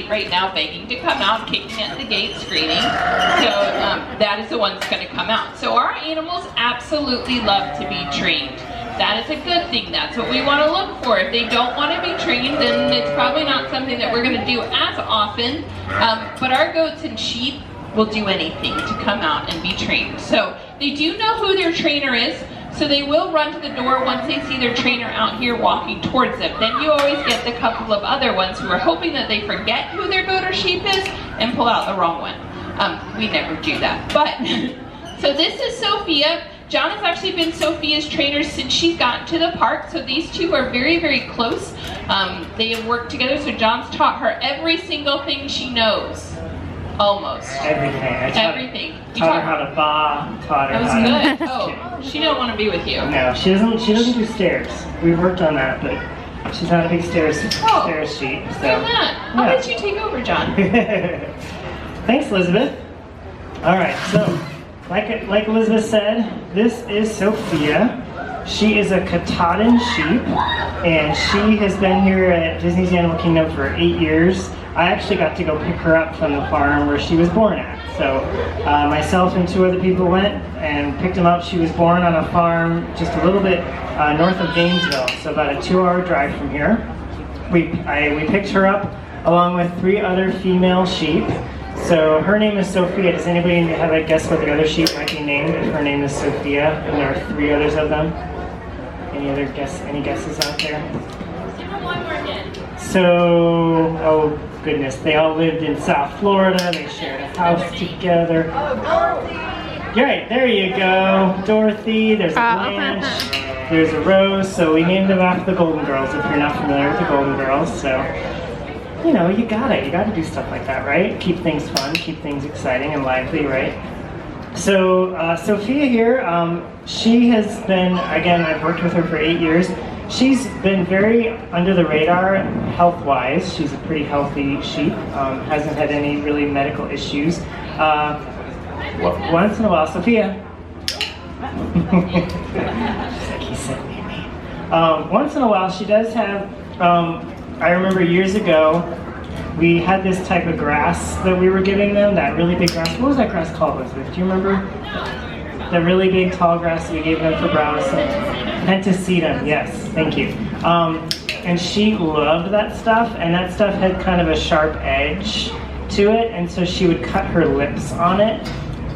gate right now begging to come out, kicking at the gate, screaming. So that is the one that's going to come out. So our animals absolutely love to be trained. That is a good thing. That's what we want to look for. If they don't want to be trained, then it's probably not something that we're going to do as often. But our goats and sheep will do anything to come out and be trained. So they do know who their trainer is. So they will run to the door once they see their trainer out here walking towards them. Then you always get the couple of other ones who are hoping that they forget who their goat or sheep is and pull out the wrong one. We never do that. But so this is Sophia. John has actually been Sophia's trainer since she's gotten to the park, so these two are very, very close. They have worked together, so John's taught her every single thing she knows. Almost. Everything. Taught her how to bob, taught her how to... That was good. Oh, she don't want to be with you. No, she doesn't do stairs. We've worked on that, but she's not a big stairs sheet. So. How about you take over, John? Thanks, Elizabeth. All right, so like Elizabeth said, this is Sophia. She is a Katahdin sheep, and she has been here at Disney's Animal Kingdom for 8 years. I actually got to go pick her up from the farm where she was born at. So myself and 2 other people went and picked them up. She was born on a farm just a little bit north of Gainesville, so about a 2-hour drive from here. We picked her up along with 3 other female sheep. So her name is Sophia. Does anybody have a guess what the other sheep might be named if her name is Sophia and there are 3 others of them? Any guesses out there? So, oh goodness, they all lived in South Florida. They shared a house together. Oh, Dorothy! Right, there you go. Dorothy, there's a Blanche, there's a Rose. So we named them after the Golden Girls, if you're not familiar with the Golden Girls. So, you know, you gotta do stuff like that, right? Keep things fun, keep things exciting and lively, right? So Sophia here, she has been, again, I've worked with her for 8 years. She's been very under the radar health-wise. She's a pretty healthy sheep, hasn't had any really medical issues. Once in a while, Sophia. He said me. Once in a while, she does have, I remember years ago, we had this type of grass that we were giving them, that really big grass. What was that grass called, Elizabeth? Do you remember? The really big tall grass that we gave them for browse. Pentacetum, yes, thank you. And she loved that stuff, and that stuff had kind of a sharp edge to it, and so she would cut her lips on it.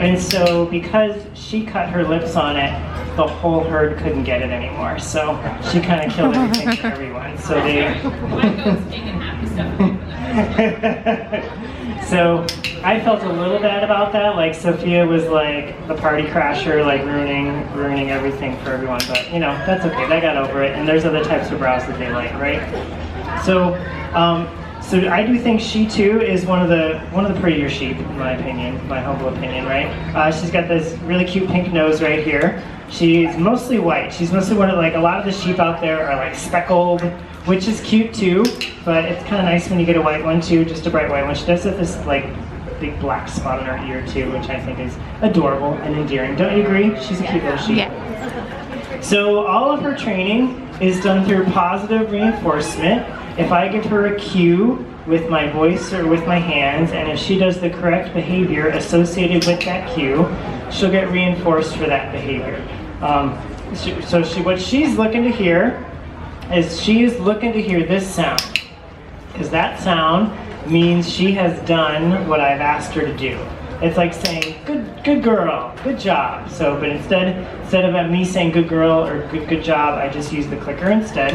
And so because she cut her lips on it, the whole herd couldn't get it anymore. So she kind of killed everything for everyone. So they... So I felt a little bad about that. Like Sophia was like the party crasher, like ruining everything for everyone. But you know, that's okay. They got over it. And there's other types of browse that they like, right? So, so I do think she too is one of the prettier sheep, in my opinion, my humble opinion, right? She's got this really cute pink nose right here. She's mostly white. She's mostly one of, like, a lot of the sheep out there are like speckled, which is cute too, but it's kind of nice when you get a white one too, just a bright white one. She does have this like big black spot on her ear too, which I think is adorable and endearing. Don't you agree? She's a cute little sheep. Yeah. So all of her training is done through positive reinforcement. If I give her a cue with my voice or with my hands, and if she does the correct behavior associated with that cue, she'll get reinforced for that behavior. What she's looking to hear is she is looking to hear this sound, because that sound means she has done what I've asked her to do. It's like saying, good girl, good job. So, but instead of me saying good girl or good job, I just use the clicker instead.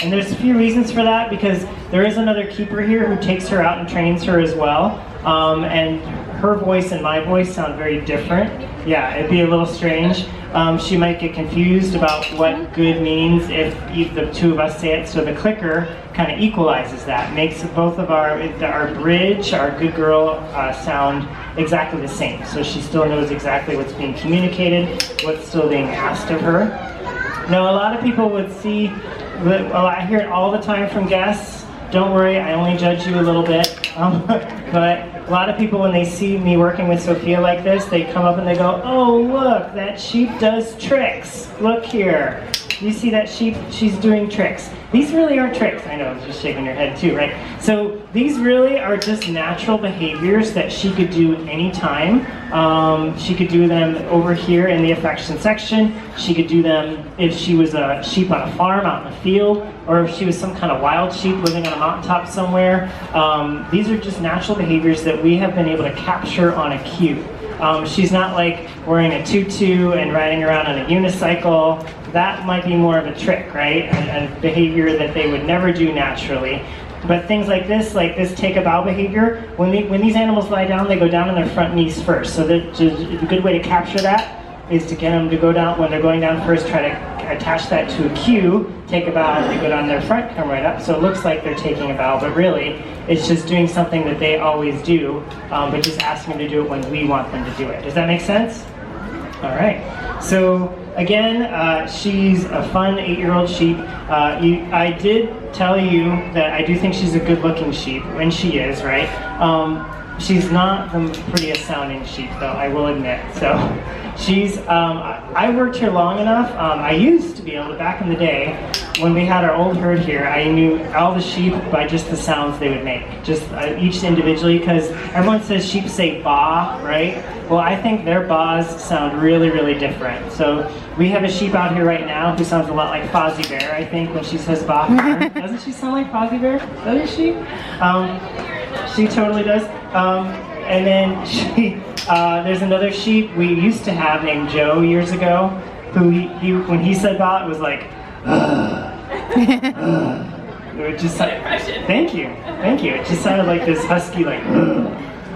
And there's a few reasons for that, because there is another keeper here who takes her out and trains her as well. And her voice and my voice sound very different. Yeah, it'd be a little strange. She might get confused about what good means if the 2 of us say it, so the clicker kind of equalizes that, makes both of our bridge, our good girl, sound exactly the same. So she still knows exactly what's being communicated, what's still being asked of her. Now, a lot of people would see, I hear it all the time from guests. Don't worry, I only judge you a little bit. But a lot of people, when they see me working with Sophia like this, they come up and they go, oh, look, that sheep does tricks. Look here. You see that sheep? She's doing tricks. These really aren't tricks. I know, I was just shaking your head too, right? So these really are just natural behaviors that she could do anytime. She could do them over here in the affection section. She could do them if she was a sheep on a farm out in the field, or if she was some kind of wild sheep living on a mountaintop somewhere. These are just natural behaviors that we have been able to capture on a cue. She's not like wearing a tutu and riding around on a unicycle. That might be more of a trick, right? A behavior that they would never do naturally. But things like this take a bow behavior, when these animals lie down, they go down on their front knees first. So a good way to capture that is to get them to go down, when they're going down first, try to attach that to a cue, take a bow, they go down their front, come right up. So it looks like they're taking a bow, but really, it's just doing something that they always do, but just asking them to do it when we want them to do it. Does that make sense? All right. So again, she's a fun 8-year-old sheep. I did tell you that I do think she's a good-looking sheep, and she is, right? She's not the prettiest sounding sheep, though, I will admit. So she's, I worked here long enough. I used to be able to, back in the day, when we had our old herd here, I knew all the sheep by just the sounds they would make, just each individually, because everyone says sheep say ba, right? Well, I think their ba's sound really, really different. So we have a sheep out here right now who sounds a lot like Fozzie Bear, I think, when she says ba. Doesn't she sound like Fozzie Bear? Doesn't she? She totally does. And then there's another sheep we used to have named Joe years ago, who when he said ba, it was like, it would just thank you. It just sounded like this husky, like,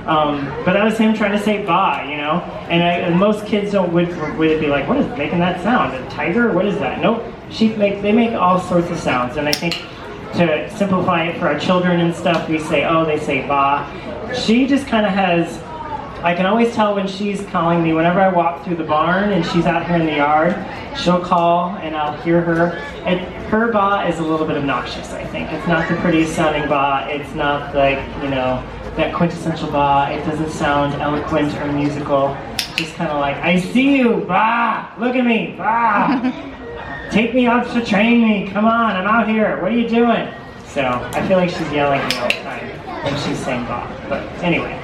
but that was him trying to say ba, you know. And most kids would be like, what is making that sound? A tiger? What is that? Nope. Sheep make all sorts of sounds, and I think to simplify it for our children and stuff, we say, oh, they say ba. She just kind of has, I can always tell when she's calling me. Whenever I walk through the barn and she's out here in the yard, she'll call and I'll hear her. And her ba is a little bit obnoxious, I think. It's not the prettiest sounding ba. It's not like, you know, that quintessential ba. It doesn't sound eloquent or musical. Just kind of like, I see you, ba! Look at me, ba! Take me out to train me, come on, I'm out here, what are you doing? So, I feel like she's yelling at me all the time when she's saying ba, but anyway.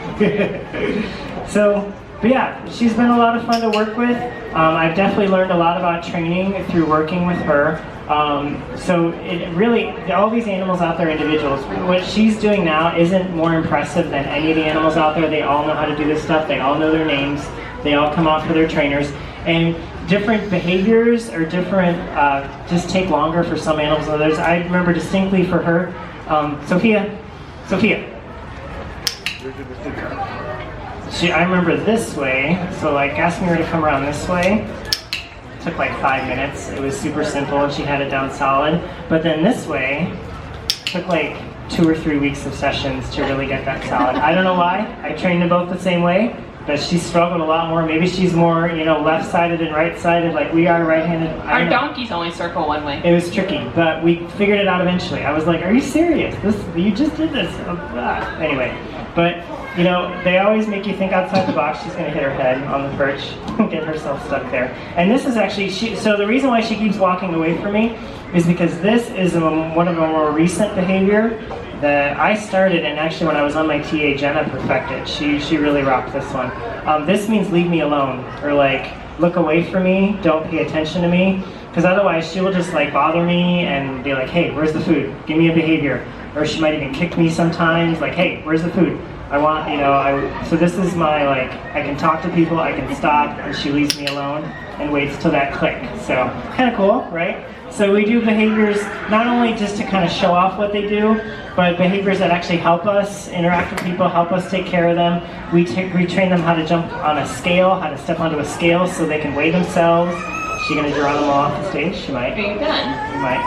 But yeah, she's been a lot of fun to work with. I've definitely learned a lot about training through working with her. So it really, all these animals out there, individuals, what she's doing now isn't more impressive than any of the animals out there. They all know how to do this stuff, they all know their names, they all come out for their trainers. And different behaviors or different, just take longer for some animals than others. I remember distinctly for her, Sophia. I remember this way, so like asking her to come around this way, took like 5 minutes. It was super simple and she had it down solid. But then this way, took like 2 or 3 weeks of sessions to really get that solid. I don't know why, I trained them both the same way. But she struggled a lot more. Maybe she's more, you know, left-sided and right-sided, like we are right-handed. Our donkeys only circle one way. It was tricky, but we figured it out eventually. I was like, are you serious? You just did this. Anyway, but, you know, they always make you think outside the box. She's going to hit her head on the perch, get herself stuck there. And this is actually, so the reason why she keeps walking away from me is because this is one of our more recent behavior that I started, and actually when I was on my TA, Jenna perfected. She really rocked this one. This means leave me alone, or like look away from me, don't pay attention to me, because otherwise she will just like bother me and be like, hey, where's the food? Give me a behavior. Or she might even kick me sometimes, like, hey, where's the food? I want, you know, so this is my, like, I can talk to people, I can stop, and she leaves me alone and waits till that click. So, kind of cool, right? So we do behaviors not only just to kind of show off what they do, but behaviors that actually help us interact with people, help us take care of them. We train them how to jump on a scale, how to step onto a scale so they can weigh themselves. Is she going to draw them all off the stage? She might. Are you done? She might.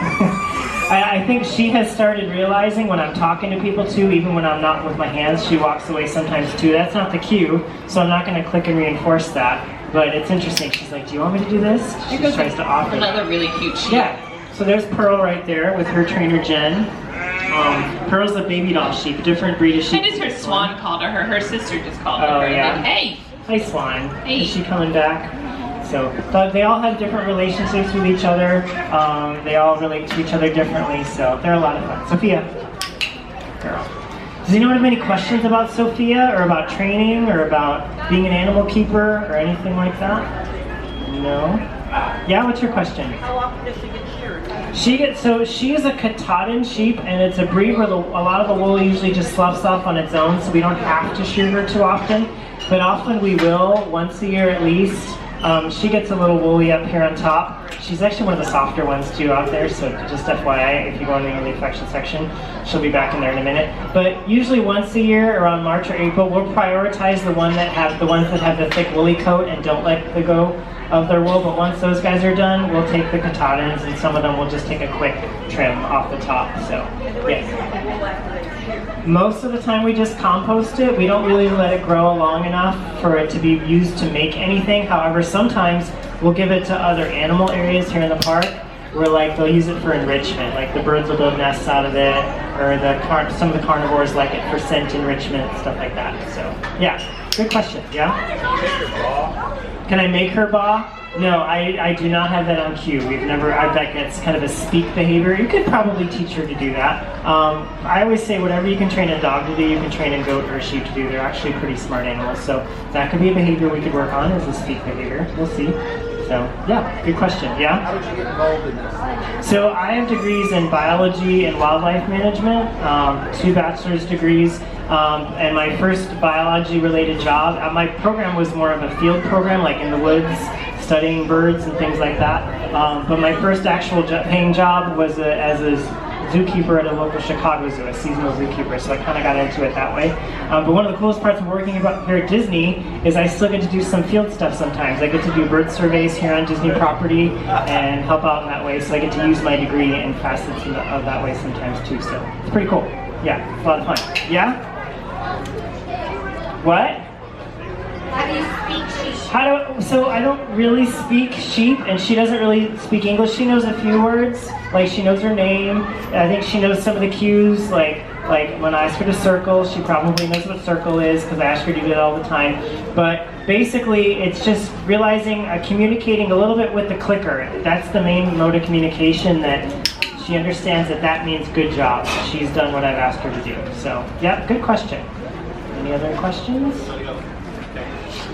I think she has started realizing when I'm talking to people too, even when I'm not with my hands, she walks away sometimes too. That's not the cue, so I'm not going to click and reinforce that. But it's interesting. She's like, do you want me to do this? She tries to offer. Another really cute sheep. Yeah. So there's Pearl right there with her trainer Jen. Pearl's a baby doll sheep, a different breed of sheep. I just heard Swan called her. Her sister just called Oh, her. yeah. Like, hey. Hi, Swan. Hey. Is she coming back? So, but they all have different relationships with each other. They all relate to each other differently, so they're a lot of fun. Sophia. Girl. Does anyone have any questions about Sophia, or about training, or about being an animal keeper, or anything like that? No? Yeah, what's your question? How often does she get sheared? She is a Katahdin sheep, and it's a breed where a lot of the wool usually just sloughs off on its own, so we don't have to shear her too often. But often we will, once a year at least. She gets a little woolly up here on top. She's actually one of the softer ones too out there, so just FYI, if you go in the early affection section, she'll be back in there in a minute. But usually once a year, around March or April, we'll prioritize the ones that have the thick woolly coat and don't let go of their wool. But once those guys are done, we'll take the Katahdins, and some of them will just take a quick trim off the top. So, yes. Most of the time we just compost it. We don't really let it grow long enough for it to be used to make anything. However, sometimes we'll give it to other animal areas here in the park where like they'll use it for enrichment. Like the birds will build nests out of it, or some of the carnivores like it for scent enrichment, stuff like that. So yeah, good question. Yeah? Can I make her baa? No, I do not have that on cue. I bet it's kind of a speak behavior. You could probably teach her to do that. I always say whatever you can train a dog to do, you can train a goat or a sheep to do. They're actually pretty smart animals. So that could be a behavior we could work on, is a speak behavior. We'll see. So yeah, good question. Yeah? How did you get involved in this? So I have degrees in biology and wildlife management, 2 bachelor's degrees. And my first biology-related job, my program was more of a field program, like in the woods, studying birds and things like that. But my first actual paying job was as a zookeeper at a local Chicago zoo, a seasonal zookeeper, so I kind of got into it that way. But one of the coolest parts of working here at Disney is I still get to do some field stuff sometimes. I get to do bird surveys here on Disney property and help out in that way, so I get to use my degree in facets of that way sometimes too, so it's pretty cool. Yeah, it's a lot of fun. Yeah? What? How do you speak sheep? So I don't really speak sheep, and she doesn't really speak English. She knows a few words, like she knows her name. I think she knows some of the cues, like when I ask her to circle, she probably knows what circle is because I ask her to do it all the time. But basically, it's just realizing, communicating a little bit with the clicker. That's the main mode of communication that she understands that means good job. She's done what I've asked her to do. So, yeah, good question. Any other questions?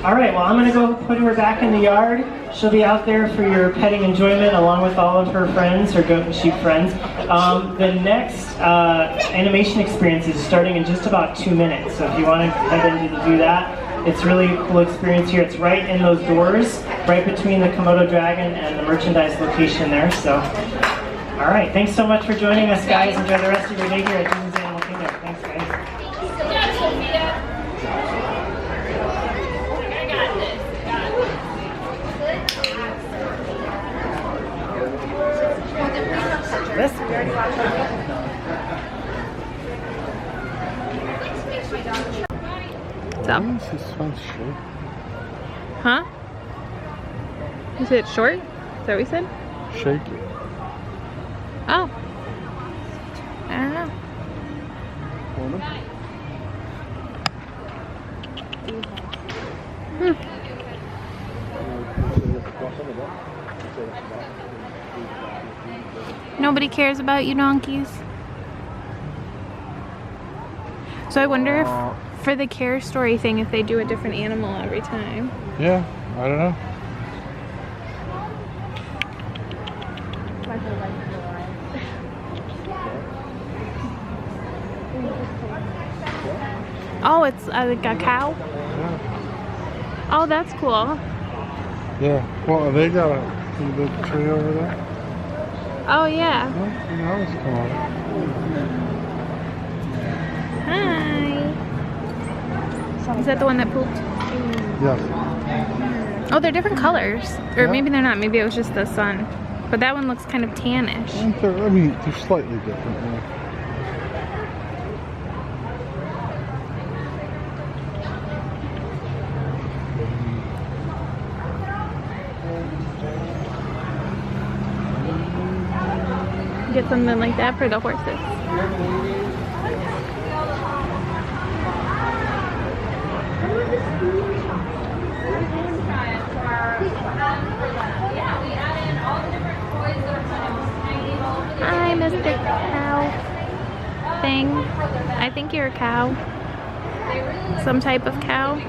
All right, well, I'm going to go put her back in the yard. She'll be out there for your petting enjoyment along with all of her friends, her goat and sheep friends. The next animation experience is starting in just about 2 minutes. So if you want to head in to do that, it's really a cool experience here. It's right in those doors, right between the Komodo dragon and the merchandise location there. So, all right, thanks so much for joining us, guys. Enjoy the rest of your day here at Disney's Animal Kingdom. Thanks, guys. Yeah, Sophia. I got this. This What's this one's short? Huh? You said short? Is that what you said? Shaky. Oh. I don't know. Nobody cares about you donkeys. So I wonder if for the care story thing, if they do a different animal every time. Yeah, I don't know. Oh, it's like a cow? Yeah. Oh, that's cool. Yeah. Well, they got a big tree over there. Oh, yeah. Oh, that was cool. Hi. Is that the one that pooped? Yes. Oh, they're different colors. Or Yeah. maybe they're not. Maybe it was just the sun. But that one looks kind of tannish. I mean, they're slightly different. Yeah. Get something like that for the horses. Hi, Mr. Cow thing. I think you're a cow. Some type of cow.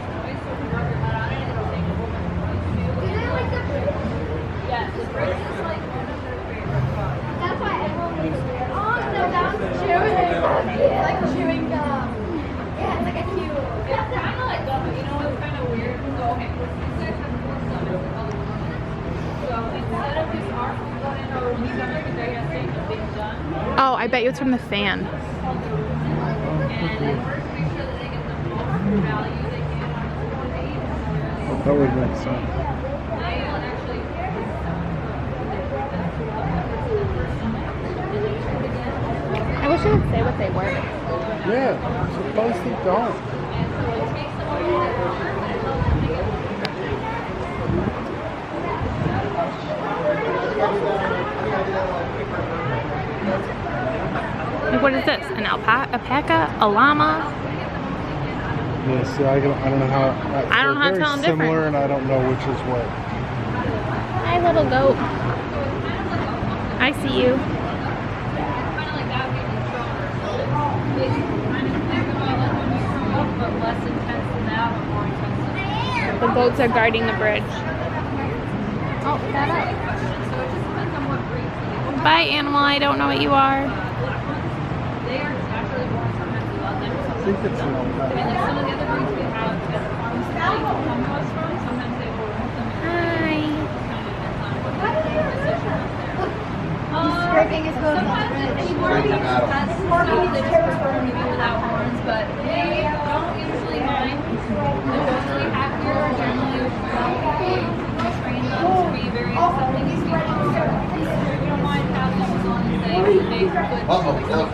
That's why everyone makes it. Oh, no, that was chewing. It's like chewing gum. Yeah, it's like a cute. It's kind of like gum, but you know what's kind of weird? So, okay, these guys have 4 stomachs, the other one. So instead of this arm going in over the stomach, they're going to take a big gun. Oh, I bet you it's from the fan. And in order to make sure that they get the most value they can out of what they eat, That would make sense. they actually I wish I could say what they were. Yeah, I'm surprised they don't. Like, what is this? An alpaca? A llama? Yeah, see, I don't know how. I don't know how to they're tell them very different. similar, and I don't know which is what. Hi, little goat. I see you. kind of like that being stronger. They kind of think about like when you grow up, but less intense than that, but more intense than that. The goats are guarding the bridge. Oh, got up. So it just depends on what breed. Bye, animal. I don't know what you are. They are naturally born, sometimes we love them, I sometimes think we it's don't. an alpaca. And like some of the other breeds we have at the farms that they come to us from, sometimes they will remove them. Hi. Scraping his clothes. Sometimes people are pets, so they just prefer them to be without horns, but they don't usually mind. The goats we have here are generally we train them to be very accepting of people. We don't mind having them as long as they make good Uh-oh, no.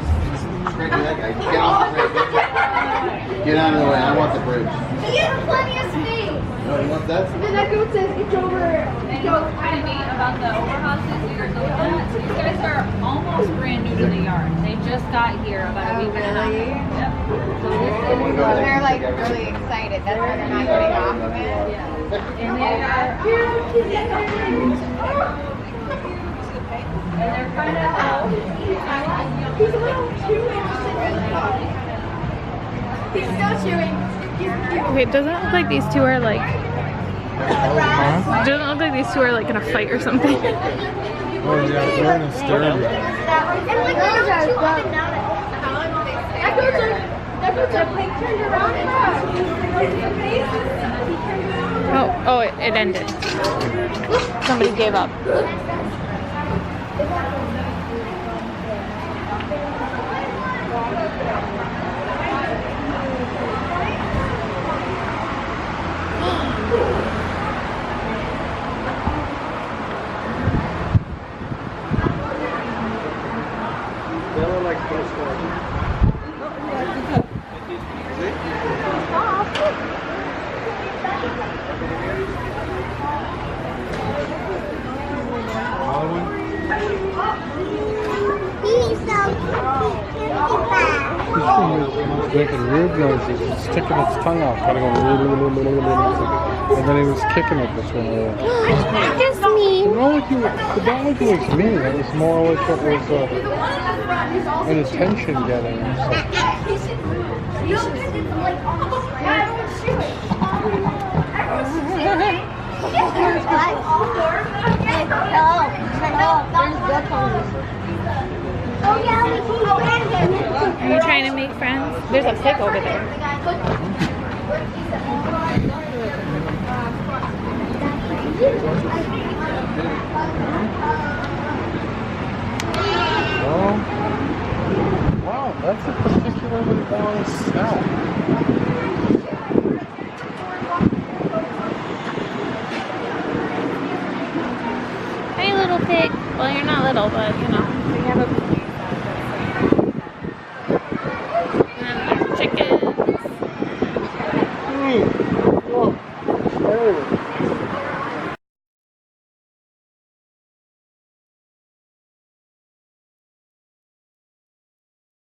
Straighten that guy. Get off the bridge. Get out of the way. I want the bridge. He has plenty of space. No, you want that? Then that goat says it's over. And what's kind of neat about the overhouses you guys look at, these guys are almost brand new to the yard. They just got here about a week and a half ago. Yep. So this is, They're like really excited. That's why they're not getting off of it. and they are, and they're kind of, He's a little too interested. He's still chewing. Wait, doesn't it look like these two are like... Huh? Doesn't it look like these two are like in a fight or something? Oh yeah, they're in a stereo. And like those are two up and down. That goes like turned around and Oh, it ended. Somebody gave up. They look like postcards. It's making weird noises. It's sticking its tongue out, kind of going, and then he was kicking it this one. Just me. It don't like it was mean. It was more like it was an attention getting. Oh yeah, we can go in there. Are you trying to make friends? There's a pig over there. Oh, wow, that's a particularly long snout. Hey, little pig. Well, you're not little, but you know.